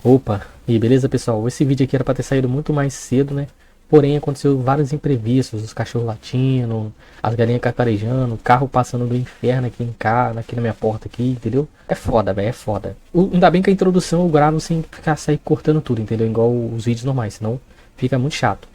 Opa, e beleza pessoal? Esse vídeo aqui era pra ter saído muito mais cedo, né? Porém aconteceu vários imprevistos, os cachorros latindo, as galinhas cacarejando, o carro passando do inferno aqui em casa, aqui na minha porta aqui, entendeu? É foda, velho, é foda. Ainda bem que a introdução eu gravo sem ficar sair cortando tudo, entendeu? Igual os vídeos normais, senão fica muito chato.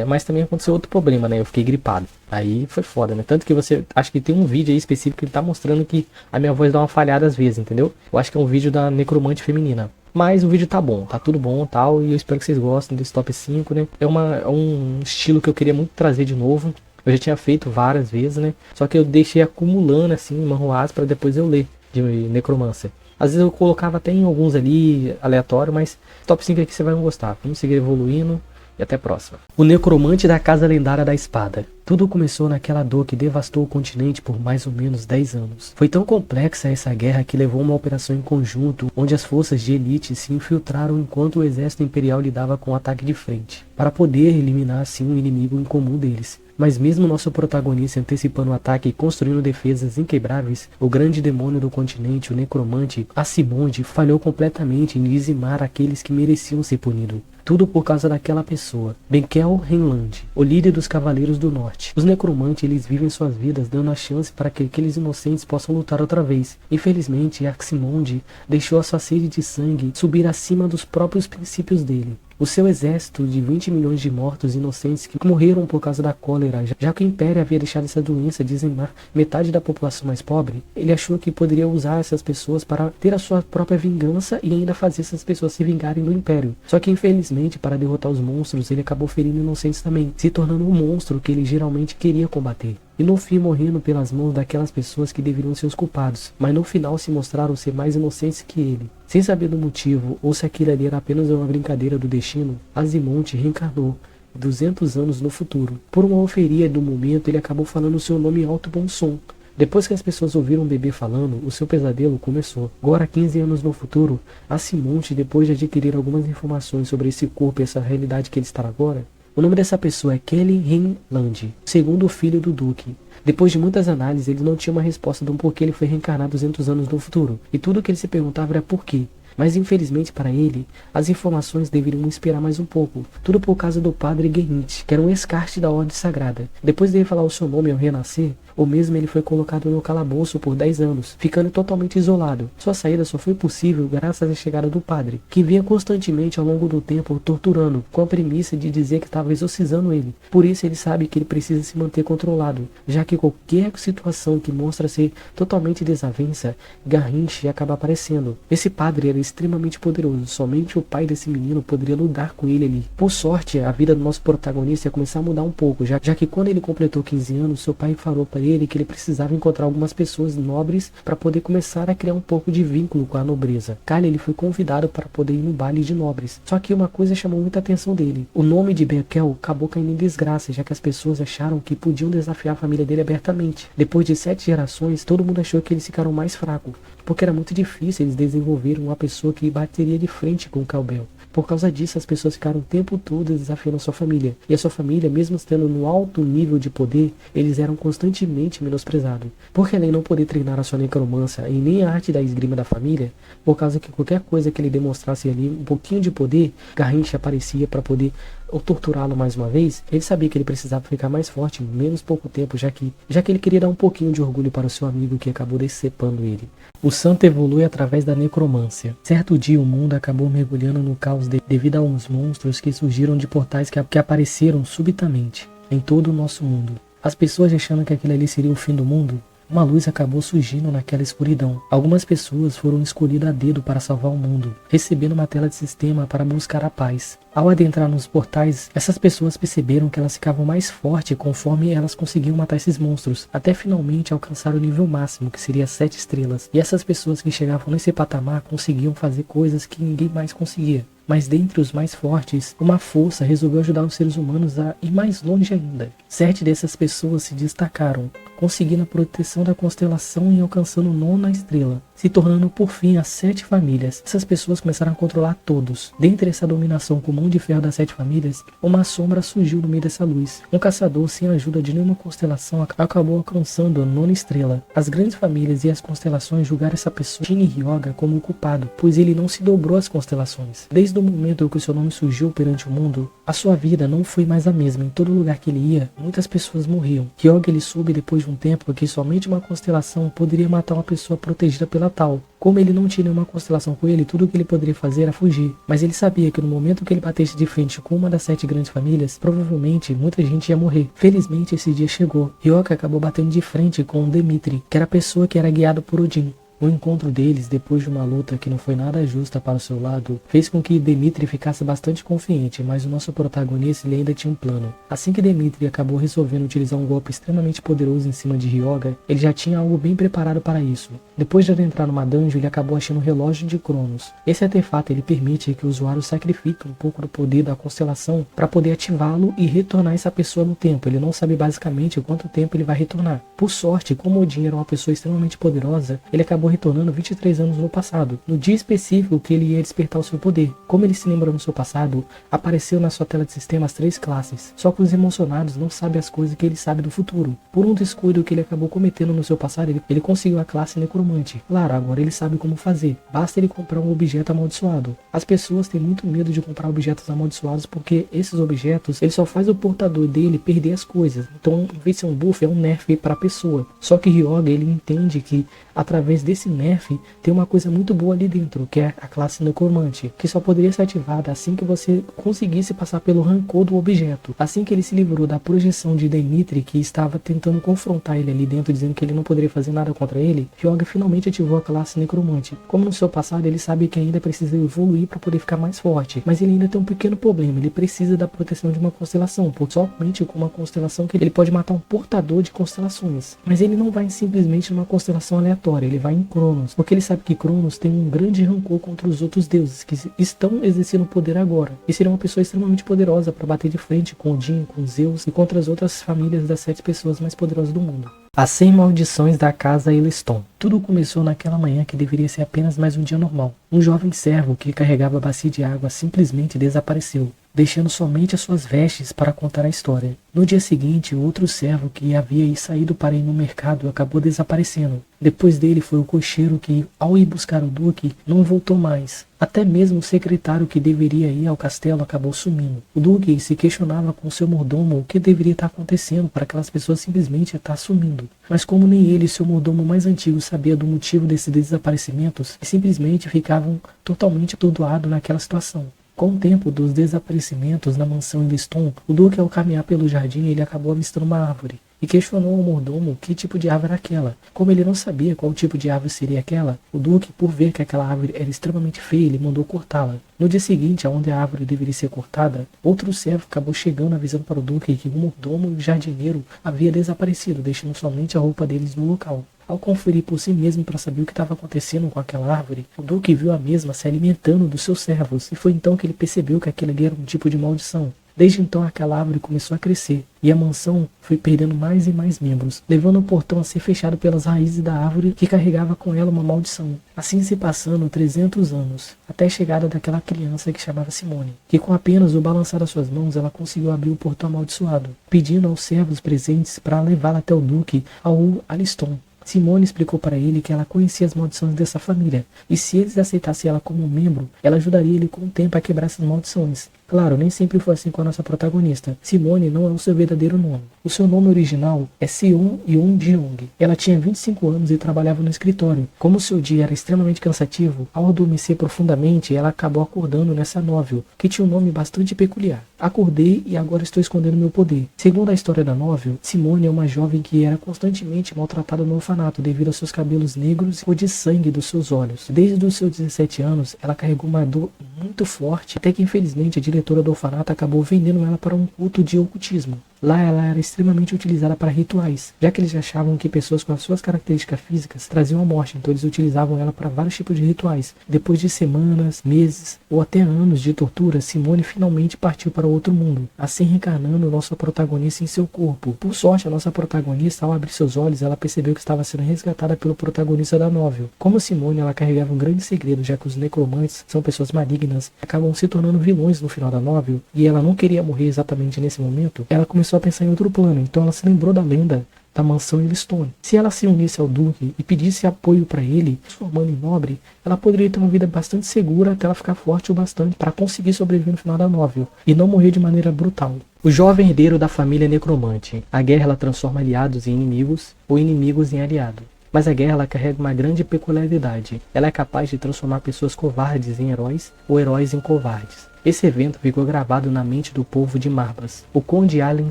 Mas também aconteceu outro problema, né? Eu fiquei gripado. Aí foi foda, né? Tanto que você. Acho que tem um vídeo aí específico que ele tá mostrando que a minha voz dá uma falhada às vezes, entendeu? Eu acho que é um vídeo da necromante feminina. Mas o vídeo tá bom, tá tudo bom e tal. E eu espero que vocês gostem desse top 5, né? É um estilo que eu queria muito trazer de novo. Eu já tinha feito várias vezes, né? Só que eu deixei acumulando assim, manhuás pra depois eu ler de necromancer. Às vezes eu colocava até em alguns ali aleatório, mas top 5 aqui você vai gostar. Vamos seguir evoluindo. E até a próxima. O necromante da casa lendária da espada. Tudo começou naquela dor que devastou o continente por mais ou menos 10 anos. Foi tão complexa essa guerra que levou a uma operação em conjunto, onde as forças de elite se infiltraram enquanto o exército imperial lidava com o ataque de frente, para poder eliminar assim um inimigo em comum deles. Mas mesmo nosso protagonista antecipando o ataque e construindo defesas inquebráveis, o grande demônio do continente, o necromante, Assimonde, falhou completamente em dizimar aqueles que mereciam ser punidos. Tudo por causa daquela pessoa, Benkel Renland, o líder dos Cavaleiros do Norte. Os necromantes, eles vivem suas vidas dando a chance para que aqueles inocentes possam lutar outra vez. Infelizmente, Aximonde deixou a sua sede de sangue subir acima dos próprios princípios dele. O seu exército de 20 milhões de mortos inocentes que morreram por causa da cólera, já que o Império havia deixado essa doença dizimar metade da população mais pobre, ele achou que poderia usar essas pessoas para ter a sua própria vingança e ainda fazer essas pessoas se vingarem do Império. Só que infelizmente, para derrotar os monstros, ele acabou ferindo inocentes também, se tornando um monstro que ele geralmente queria combater. E no fim morrendo pelas mãos daquelas pessoas que deveriam ser os culpados, mas no final se mostraram ser mais inocentes que ele. Sem saber do motivo, ou se aquilo ali era apenas uma brincadeira do destino, Azimonte reencarnou 200 anos no futuro. Por uma euforia do momento, ele acabou falando seu nome em alto bom som. Depois que as pessoas ouviram o bebê falando, o seu pesadelo começou. Agora, 15 anos no futuro, Azimonte, depois de adquirir algumas informações sobre esse corpo e essa realidade que ele está agora, o nome dessa pessoa é Kelly Renland, segundo filho do Duque. Depois de muitas análises, ele não tinha uma resposta do porquê ele foi reencarnado 200 anos no futuro. E tudo o que ele se perguntava era por quê. Mas infelizmente para ele, as informações deveriam esperar mais um pouco. Tudo por causa do padre Gerrit, que era um escarte da Ordem Sagrada. Depois de ele falar o seu nome ao renascer, ou mesmo ele foi colocado no calabouço por 10 anos, ficando totalmente isolado. Sua saída só foi possível graças à chegada do padre, que vinha constantemente ao longo do tempo torturando, com a premissa de dizer que estava exorcizando ele. Por isso ele sabe que ele precisa se manter controlado, já que qualquer situação que mostra ser totalmente desavença, Garrincha acaba aparecendo. Esse padre era extremamente poderoso, somente o pai desse menino poderia lutar com ele ali. Por sorte, a vida do nosso protagonista ia começar a mudar um pouco, já que quando ele completou 15 anos, seu pai falou para ele que ele precisava encontrar algumas pessoas nobres para poder começar a criar um pouco de vínculo com a nobreza. Kyle, ele foi convidado para poder ir no baile de nobres. Só que uma coisa chamou muita atenção dele. O nome de Benkel acabou caindo em desgraça, já que as pessoas acharam que podiam desafiar a família dele abertamente. Depois de 7 gerações, todo mundo achou que eles ficaram mais fracos, porque era muito difícil eles desenvolverem uma pessoa que bateria de frente com o Cowbell. Por causa disso, as pessoas ficaram o tempo todo desafiando a sua família. E a sua família, mesmo estando no alto nível de poder, eles eram constantemente menosprezados. Porque além de não poder treinar a sua necromancia e nem a arte da esgrima da família, por causa que qualquer coisa que ele demonstrasse ali, um pouquinho de poder, Garrincha aparecia para poder ou torturá-lo mais uma vez. Ele sabia que ele precisava ficar mais forte em menos pouco tempo, já que ele queria dar um pouquinho de orgulho para o seu amigo que acabou decepando ele. O santo evolui através da necromância. Certo dia o mundo acabou mergulhando no caos devido a uns monstros que surgiram de portais que apareceram subitamente em todo o nosso mundo. As pessoas achando que aquilo ali seria o fim do mundo, uma luz acabou surgindo naquela escuridão. Algumas pessoas foram escolhidas a dedo para salvar o mundo, recebendo uma tela de sistema para buscar a paz. Ao adentrar nos portais, essas pessoas perceberam que elas ficavam mais fortes conforme elas conseguiam matar esses monstros, até finalmente alcançar o nível máximo, que seria 7 estrelas. E essas pessoas que chegavam nesse patamar conseguiam fazer coisas que ninguém mais conseguia. Mas dentre os mais fortes, uma força resolveu ajudar os seres humanos a ir mais longe ainda. 7 dessas pessoas se destacaram, conseguindo a proteção da constelação e alcançando 9ª estrela. se tornando por fim as 7 famílias. Essas pessoas começaram a controlar todos. Dentre essa dominação com mão de ferro das 7 famílias, uma sombra surgiu no meio dessa luz. Um caçador, sem a ajuda de nenhuma constelação, acabou alcançando a 9ª estrela. As grandes famílias e as constelações julgaram essa pessoa, Shin Hyoga, como o culpado, pois ele não se dobrou às constelações. Desde o momento em que o seu nome surgiu perante o mundo, a sua vida não foi mais a mesma. Em todo lugar que ele ia, muitas pessoas morriam. Hyoga ele soube depois de um tempo que somente uma constelação poderia matar uma pessoa protegida pela tal. Como ele não tinha nenhuma constelação com ele, tudo o que ele poderia fazer era fugir. Mas ele sabia que no momento que ele batesse de frente com uma das 7 grandes famílias, provavelmente muita gente ia morrer. Felizmente esse dia chegou. Hyoga acabou batendo de frente com Demitri, que era a pessoa que era guiada por Odin. O encontro deles, depois de uma luta que não foi nada justa para o seu lado, fez com que Demitri ficasse bastante confiante, mas o nosso protagonista ele ainda tinha um plano. Assim que Demitri acabou resolvendo utilizar um golpe extremamente poderoso em cima de Hyoga, ele já tinha algo bem preparado para isso. Depois de adentrar numa dungeon, ele acabou achando um relógio de Cronos. Esse artefato ele permite que o usuário sacrifique um pouco do poder da constelação para poder ativá-lo e retornar essa pessoa no tempo. Ele não sabe basicamente quanto tempo ele vai retornar. Por sorte, como Odin era uma pessoa extremamente poderosa, ele acabou retornando 23 anos no passado, no dia específico que ele ia despertar o seu poder. Como ele se lembrou no seu passado, apareceu na sua tela de sistema as 3 classes, só que os emocionados não sabem as coisas que ele sabe do futuro. Por um descuido que ele acabou cometendo no seu passado, ele conseguiu a classe necromante. Claro, agora ele sabe como fazer, basta ele comprar um objeto amaldiçoado. As pessoas têm muito medo de comprar objetos amaldiçoados porque esses objetos, ele só faz o portador dele perder as coisas. Então, em vez de ser um buff, é um nerf para a pessoa. Só que Hyoga, ele entende que através desse nerf tem uma coisa muito boa ali dentro, que é a classe necromante, que só poderia ser ativada assim que você conseguisse passar pelo rancor do objeto. Assim que ele se livrou da projeção de Demitri, que estava tentando confrontar ele ali dentro, dizendo que ele não poderia fazer nada contra ele, Hyoga finalmente ativou a classe necromante. Como no seu passado ele sabe que ainda precisa evoluir para poder ficar mais forte, mas ele ainda tem um pequeno problema, ele precisa da proteção de uma constelação, porque somente com uma constelação que ele pode matar um portador de constelações. Mas ele não vai simplesmente numa constelação aleatória, ele vai em Cronos, porque ele sabe que Cronos tem um grande rancor contra os outros deuses que estão exercendo poder agora, e seria uma pessoa extremamente poderosa para bater de frente com Odin, com Zeus e contra as outras famílias das 7 pessoas mais poderosas do mundo. As 100 maldições da casa Eliston. Tudo começou naquela manhã que deveria ser apenas mais um dia normal. Um jovem servo que carregava a bacia de água simplesmente desapareceu, deixando somente as suas vestes para contar a história. No dia seguinte, outro servo que havia saído para ir no mercado acabou desaparecendo. Depois dele foi o cocheiro que, ao ir buscar o duque, não voltou mais. Até mesmo o secretário que deveria ir ao castelo acabou sumindo. O duque se questionava com seu mordomo o que deveria estar acontecendo para aquelas pessoas simplesmente estar sumindo. Mas como nem ele e seu mordomo mais antigo sabia do motivo desses desaparecimentos, simplesmente ficavam totalmente atordoados naquela situação. Com o tempo dos desaparecimentos na mansão Eliston, o duque ao caminhar pelo jardim ele acabou avistando uma árvore e questionou ao mordomo que tipo de árvore era aquela. Como ele não sabia qual tipo de árvore seria aquela, o duque, por ver que aquela árvore era extremamente feia, ele mandou cortá-la. No dia seguinte, aonde a árvore deveria ser cortada, outro servo acabou chegando avisando para o duque que o mordomo e o jardineiro havia desaparecido, deixando somente a roupa deles no local. Ao conferir por si mesmo para saber o que estava acontecendo com aquela árvore, o duque viu a mesma se alimentando dos seus servos, e foi então que ele percebeu que aquilo ali era um tipo de maldição. Desde então aquela árvore começou a crescer, e a mansão foi perdendo mais e mais membros, levando o portão a ser fechado pelas raízes da árvore que carregava com ela uma maldição. Assim se passando 300 anos, até a chegada daquela criança que chamava Simone, que com apenas o balançar das suas mãos ela conseguiu abrir o portão amaldiçoado, pedindo aos servos presentes para levá-la até o duque, ao Aliston. Simone explicou para ele que ela conhecia as maldições dessa família, e se eles aceitassem ela como membro, ela ajudaria ele com o tempo a quebrar essas maldições. Claro, nem sempre foi assim com a nossa protagonista. Simone não é o seu verdadeiro nome. O seu nome original é Seon Yeon-jeong. Ela tinha 25 anos e trabalhava no escritório. Como seu dia era extremamente cansativo, ao adormecer profundamente, ela acabou acordando nessa novel, que tinha um nome bastante peculiar. Acordei e agora estou escondendo meu poder. Segundo a história da novel, Simone é uma jovem que era constantemente maltratada no orfanato devido aos seus cabelos negros e cor de sangue dos seus olhos. Desde os seus 17 anos, ela carregou uma dor muito forte, até que infelizmente a diretora do orfanato acabou vendendo ela para um culto de ocultismo. Lá ela era extremamente utilizada para rituais, já que eles achavam que pessoas com as suas características físicas traziam a morte, então eles utilizavam ela para vários tipos de rituais. Depois de semanas, meses ou até anos de tortura, Simone finalmente partiu para outro mundo, assim reencarnando nossa protagonista em seu corpo. Por sorte, a nossa protagonista, ao abrir seus olhos, ela percebeu que estava sendo resgatada pelo protagonista da novel. Como Simone, ela carregava um grande segredo, já que os necromantes são pessoas malignas, acabam se tornando vilões no final da novel, e ela não queria morrer exatamente nesse momento, ela começou a pensar em outro plano, então ela se lembrou da lenda da mansão Yellowstone. Se ela se unisse ao Duque e pedisse apoio para ele, transformando em nobre, ela poderia ter uma vida bastante segura até ela ficar forte o bastante para conseguir sobreviver no final da novel e não morrer de maneira brutal. O jovem herdeiro da família necromante. A guerra ela transforma aliados em inimigos ou inimigos em aliados. Mas a guerra ela carrega uma grande peculiaridade. Ela é capaz de transformar pessoas covardes em heróis ou heróis em covardes. Esse evento ficou gravado na mente do povo de Marbas. O conde Allen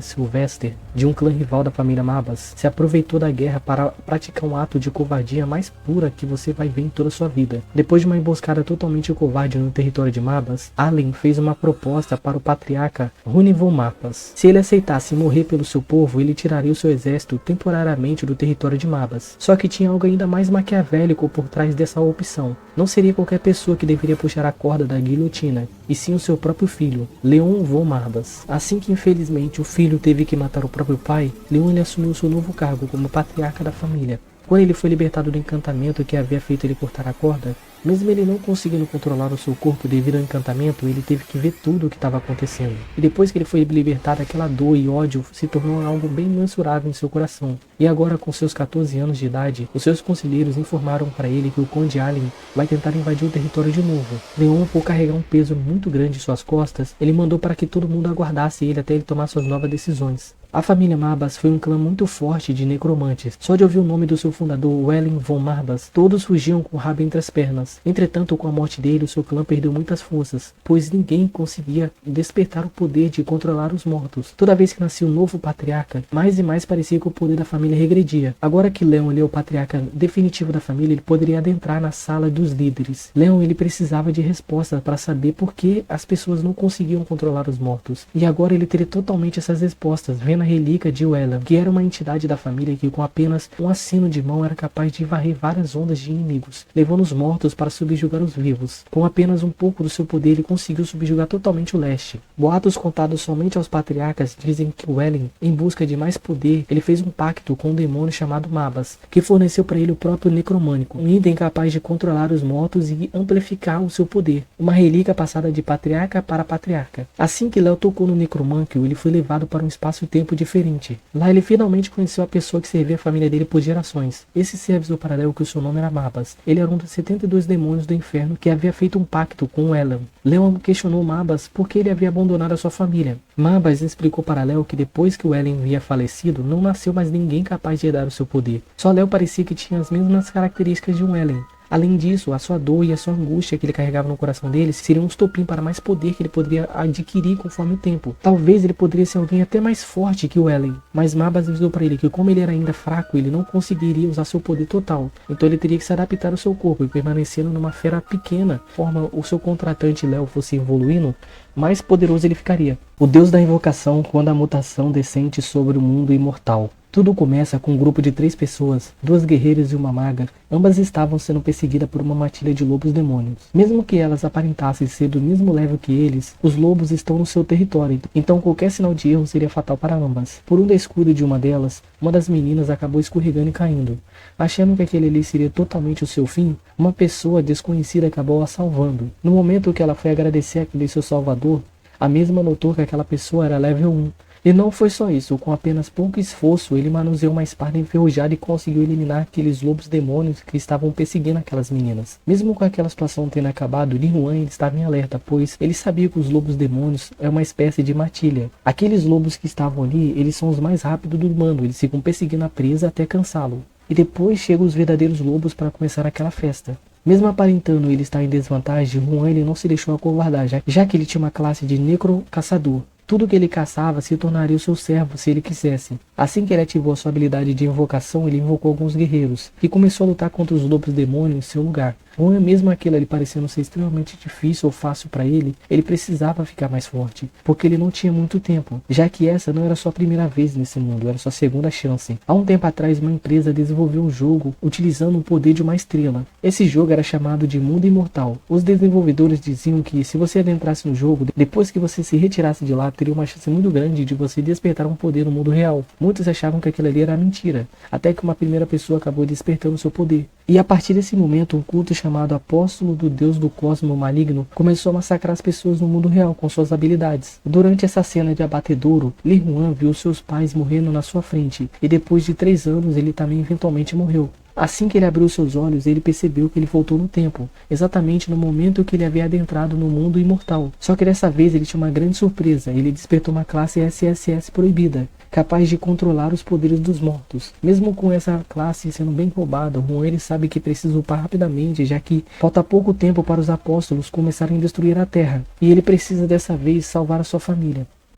Sylvester, de um clã rival da família Marbas, se aproveitou da guerra para praticar um ato de covardia mais pura que você vai ver em toda a sua vida. Depois de uma emboscada totalmente covarde no território de Marbas, Allen fez uma proposta para o patriarca Runivon Marbas. Se ele aceitasse morrer pelo seu povo, ele tiraria o seu exército temporariamente do território de Marbas. Só que tinha algo ainda mais maquiavélico por trás dessa opção. Não seria qualquer pessoa que deveria puxar a corda da guilhotina, e sim o seu próprio filho, Leon von Marbas. Assim que infelizmente o filho teve que matar o próprio pai, Leon ele assumiu seu novo cargo como patriarca da família. Quando ele foi libertado do encantamento que havia feito ele cortar a corda, mesmo ele não conseguindo controlar o seu corpo devido ao encantamento, ele teve que ver tudo o que estava acontecendo. E depois que ele foi libertado, aquela dor e ódio se tornou algo bem mensurável em seu coração. E agora, com seus 14 anos de idade, os seus conselheiros informaram para ele que o Conde Allen vai tentar invadir o território de novo. Leon, por carregar um peso muito grande em suas costas, ele mandou para que todo mundo aguardasse ele até ele tomar suas novas decisões. A família Marbas foi um clã muito forte de necromantes. Só de ouvir o nome do seu fundador, Wellen von Marbas, todos fugiam com o rabo entre as pernas. Entretanto, com a morte dele, o seu clã perdeu muitas forças, pois ninguém conseguia despertar o poder de controlar os mortos. Toda vez que nascia um novo patriarca, mais e mais parecia que o poder da família regredia. Agora que Leon é o patriarca definitivo da família, ele poderia adentrar na sala dos líderes. Leon ele precisava de respostas para saber por que as pessoas não conseguiam controlar os mortos. E agora ele teria totalmente essas respostas, vendo a relíquia de Wellen, que era uma entidade da família que com apenas um aceno de mão era capaz de varrer várias ondas de inimigos, levando os mortos para subjugar os vivos. Com apenas um pouco do seu poder, ele conseguiu subjugar totalmente o leste. Boatos contados somente aos patriarcas dizem que Wellen, em busca de mais poder, ele fez um pacto com um demônio chamado Mabas, que forneceu para ele o próprio necromânico, um item capaz de controlar os mortos e amplificar o seu poder, uma relíquia passada de patriarca para patriarca. Assim que Léo tocou no necromâncio, ele foi levado para um espaço-tempo diferente. Lá ele finalmente conheceu a pessoa que servia a família dele por gerações. Esse ser avisou para Léo que o seu nome era Mabas. Ele era um dos 72 demônios do inferno que havia feito um pacto com Wellen. Léo questionou Mabas por que ele havia abandonado a sua família. Mabas explicou para Léo que depois que Wellen havia falecido, não nasceu mais ninguém capaz de herdar o seu poder. Só Léo parecia que tinha as mesmas características de Wellen. Além disso, a sua dor e a sua angústia que ele carregava no coração dele seriam um estopim para mais poder que ele poderia adquirir conforme o tempo. Talvez ele poderia ser alguém até mais forte que o Wellen, mas Mabas avisou para ele que como ele era ainda fraco, ele não conseguiria usar seu poder total. Então ele teria que se adaptar ao seu corpo e permanecendo numa esfera pequena, forma o seu contratante Léo fosse evoluindo, mais poderoso ele ficaria. O deus da invocação quando a mutação descende sobre o mundo imortal. Tudo começa com um grupo de 3 pessoas, 2 guerreiras e uma maga. Ambas estavam sendo perseguidas por uma matilha de lobos demônios. Mesmo que elas aparentassem ser do mesmo level que eles, os lobos estão no seu território, então qualquer sinal de erro seria fatal para ambas. Por um descuido de uma delas, uma das meninas acabou escorregando e caindo. Achando que aquele ali seria totalmente o seu fim, uma pessoa desconhecida acabou a salvando. No momento que ela foi agradecer aquele seu salvador, a mesma notou que aquela pessoa era level 1. E não foi só isso, com apenas pouco esforço, ele manuseou uma espada enferrujada e conseguiu eliminar aqueles lobos demônios que estavam perseguindo aquelas meninas. Mesmo com aquela situação tendo acabado, Li Huan estava em alerta, pois ele sabia que os lobos demônios é uma espécie de matilha. Aqueles lobos que estavam ali, eles são os mais rápidos do bando, eles ficam perseguindo a presa até cansá-lo. E depois chegam os verdadeiros lobos para começar aquela festa. Mesmo aparentando ele estar em desvantagem, Huan ele não se deixou acovardar, já que ele tinha uma classe de necro-caçador. Tudo que ele caçava se tornaria o seu servo se ele quisesse. Assim que ele ativou a sua habilidade de invocação, ele invocou alguns guerreiros, e começou a lutar contra os lobos demônios em seu lugar. Juan, mesmo aquilo ali parecendo ser extremamente difícil ou fácil para ele precisava ficar mais forte, porque ele não tinha muito tempo, já que essa não era sua primeira vez nesse mundo, era sua segunda chance. Há um tempo atrás, uma empresa desenvolveu um jogo utilizando o poder de uma estrela. Esse jogo era chamado de Mundo Imortal. Os desenvolvedores diziam que se você adentrasse no jogo, depois que você se retirasse de lá, teria uma chance muito grande de você despertar um poder no mundo real. Muitos achavam que aquilo ali era mentira, até que uma primeira pessoa acabou despertando seu poder. E a partir desse momento, um culto chamado Apóstolo do Deus do Cosmo Maligno começou a massacrar as pessoas no mundo real com suas habilidades. Durante essa cena de abatedouro, Li Juan viu seus pais morrendo na sua frente, e depois de 3 anos ele também eventualmente morreu. Assim que ele abriu seus olhos, ele percebeu que ele voltou no tempo, exatamente no momento que ele havia adentrado no mundo imortal. Só que dessa vez ele tinha uma grande surpresa, ele despertou uma classe SSS proibida, capaz de controlar os poderes dos mortos. Mesmo com essa classe sendo bem roubada, Juan ele sabe que precisa upar rapidamente, já que falta pouco tempo para os apóstolos começarem a destruir a Terra, e ele precisa dessa vez salvar a sua família.